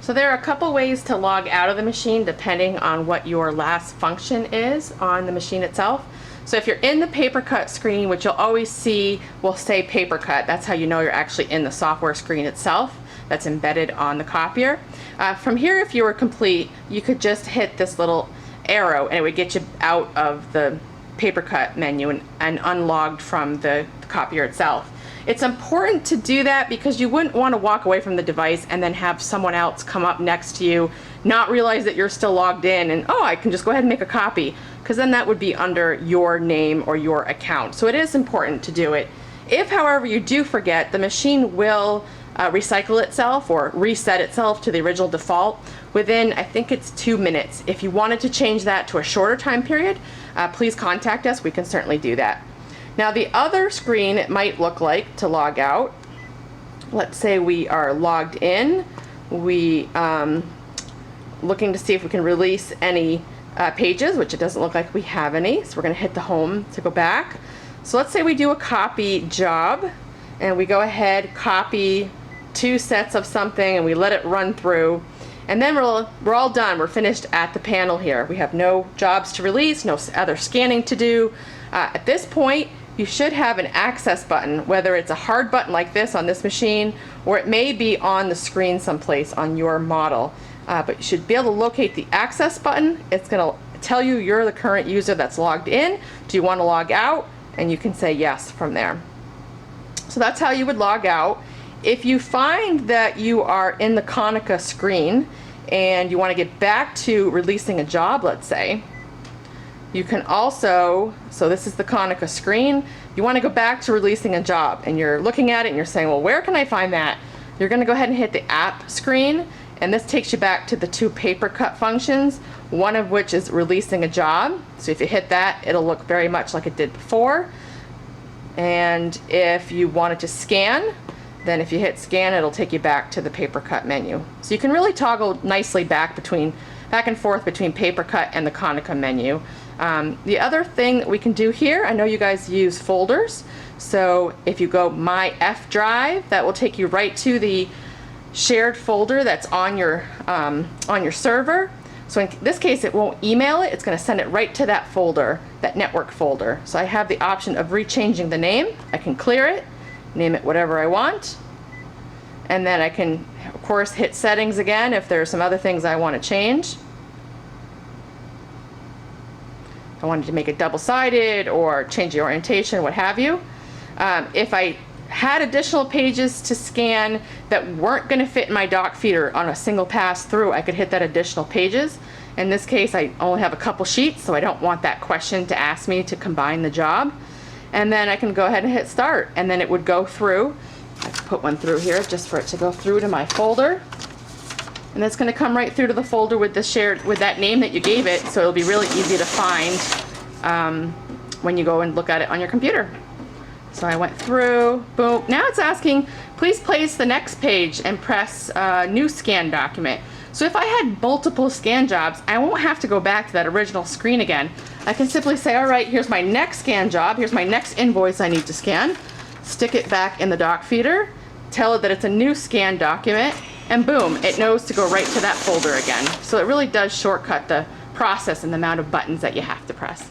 So there are a couple ways to log out of the machine depending on what your last function is on the machine itself. So if you're in the PaperCut screen, which you'll always see will say PaperCut, that's how you know you're actually in the software screen itself that's embedded on the copier. From here, if you were complete, you could just hit this little arrow and it would get you out of the PaperCut menu and unlogged from the copier itself. It's important to do that because you wouldn't want to walk away from the device and then have someone else come up next to you, not realize that you're still logged in, and oh, I can just go ahead and make a copy, because then that would be under your name or your account. So it is important to do it. If, however, you do forget, the machine will recycle itself or reset itself to the original default within, I think it's 2 minutes. If you wanted to change that to a shorter time period, please contact us. We can certainly do that. Now the other screen it might look like to log out, let's say we are logged in, we looking to see if we can release any pages, which it doesn't look like we have any, so we're going to hit the home to go back. So let's say we do a copy job and we go ahead, copy 2 sets of something, and we let it run through, and then we're all done. We're finished at the panel here. We have no jobs to release, no other scanning to do. At this point, you should have an access button, whether it's a hard button like this on this machine, or it may be on the screen someplace on your model. But you should be able to locate the access button. It's going to tell you you're the current user that's logged in. Do you want to log out? And you can say yes from there. So that's how you would log out. If you find that you are in the Konica screen and you want to get back to releasing a job, let's say, you can also, so this is the Konica screen, you want to go back to releasing a job and you're looking at it and you're saying, well, where can I find that? You're going to go ahead and hit the app screen, and this takes you back to the 2 PaperCut functions, one of which is releasing a job. So if you hit that, it'll look very much like it did before. And if you wanted to scan, then if you hit scan, it'll take you back to the PaperCut menu. So you can really toggle nicely back and forth between PaperCut and the Konica menu. The other thing that we can do here, I know you guys use folders, so if you go My F Drive, that will take you right to the shared folder that's on your server. So in this case, it won't email it, it's going to send it right to that folder, that network folder. So I have the option of rechanging the name. I can clear it, name it whatever I want, and then I can, of course, hit settings again if there are some other things I want to change. I wanted to make it double-sided or change the orientation, what have you. If I had additional pages to scan that weren't going to fit in my doc feeder on a single pass through, I could hit that additional pages. In this case, I only have a couple sheets, so I don't want that question to ask me to combine the job. And then I can go ahead and hit start, and then it would go through. I can put one through here just for it to go through to my folder. And it's going to come right through to the folder with that name that you gave it, so it'll be really easy to find when you go and look at it on your computer. So I went through, boom. Now it's asking, please place the next page and press new scan document. So if I had multiple scan jobs, I won't have to go back to that original screen again. I can simply say, all right, here's my next scan job, here's my next invoice I need to scan, stick it back in the doc feeder, tell it that it's a new scan document, and boom, it knows to go right to that folder again. So it really does shortcut the process and the amount of buttons that you have to press.